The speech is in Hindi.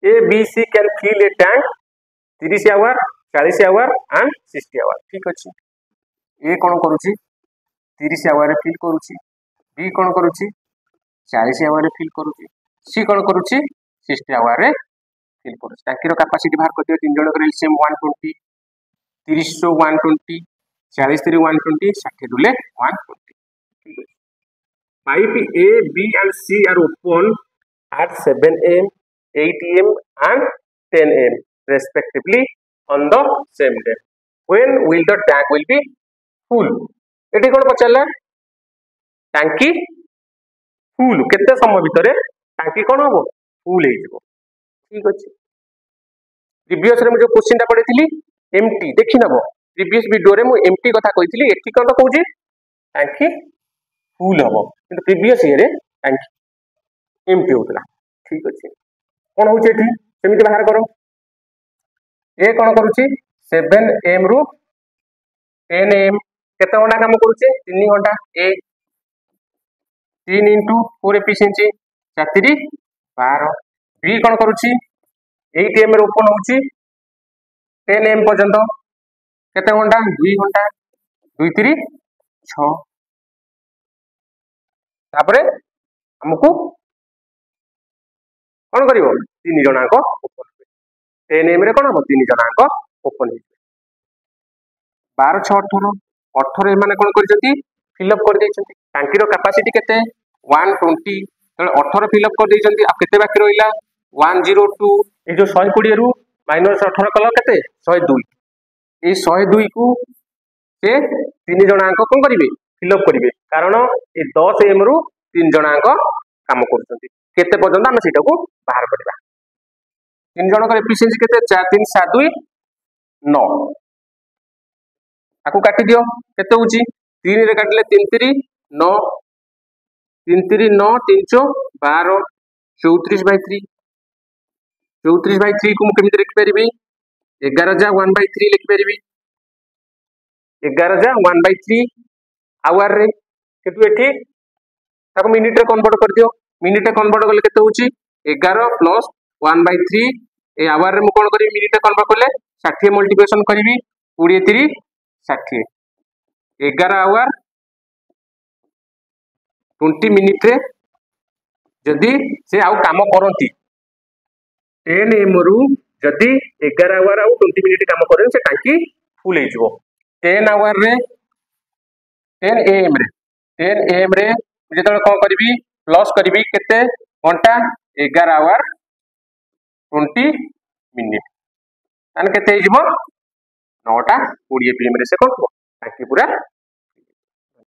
A, B, C can fill a tank 30 hour 40 hour and 60 hour ठीक अच्छे ए कौन करुच्ची 30 आवर फिल करुच्ची बी कौन करुच्ची 40 आवर फिल करुच्ची सी कौन करुच्ची 60 आवर फिल करुच्ची टांकीर कैपेसिटी बाहर कर दियो तीन जण कर एलसीएम 120 30 रो 120 40 3 120 60 दुले 120 pipe A, B and C are open at 7 am, 8 am and 10 am respectively on the same day. When will the tank will be full? Eighty कौन पचारा टांकी फुल केते समय भितर टांकी कौन हम फुल हो ठीक अच्छे प्रीवियस रे जो क्वेश्चन टा पढ़ी एमटी देखी नब प्रीवियस वीडियो रे मु एमटी कथा कही एटी कौन कहूँ टांकी फुल हम कि प्रीवियस ईयर टांकी एमटी होता ठीक अच्छे कौन हूँ सेमती बाहर कर ए कौन करुच्ची 7 am रु 10 am केते घंटा काम करुचे 3 घंटा ए 3 into 4 एफिशिएंसी 4 12 बी कौन करुच्ची 8 am रे ओपन होउची 10 am पर्यंत केते घंटा 2 घंटा 2 3 6 तापरे हमको कौन करिवो 3 जणांक ओपन 10 am रे कौन हम 3 जणांक ओपन 12 6 18 18 माने कौन करजंती फिलअप कर देइछंती टांकीर कैपेसिटी केते 120 तळे 18 फिलअप कर देइछंती आ केते बाकी रहिला 102 ए जो 120 रु माइनस 18 कल केते 102 ए 102 को से 3 जणांक कोन करिवे फिलअप करिवे कारण ए 10 am रु 3 जणांक काम करछंती केते पर्यंत हम सेटा को बाहर करबा 3 जणक एफिशिएंसी केते 4 3 7 2 9 ताकू काटी दियो केते होची 3 रे काटले 3 3 9 3 3 9 3 12 34 by 3 34 by 3 को मु केमिति लिखि परिबी 11 जा 1 by 3 लिखि परिबी 11 जा 1 by 3 आवर रे केतु एठी ताको मिनिट रे कन्वर्ट कर दियो मिनिट रे कन्वर्ट करले केते होची 11 प्लस 1 by 3 ए आवर रे मु कोन करी मिनिट रे कन्वर्ट करले 60 मल्टीप्लिकेशन करिवि 20 3 60 11 आवर 20 मिनिट रे जदी से आउ काम करंती 10 am रु जदी 11 आवर आउ 20 मिनिट काम करन से टांकी फुल हे जबो 10 आवर रे 10 am रे जेतले कोन करबी प्लस करबी केते घंटा 11 आवर 20 मिनिट तान केते हे जबो 9टा 20 pm रे से कोन टांकी पूरा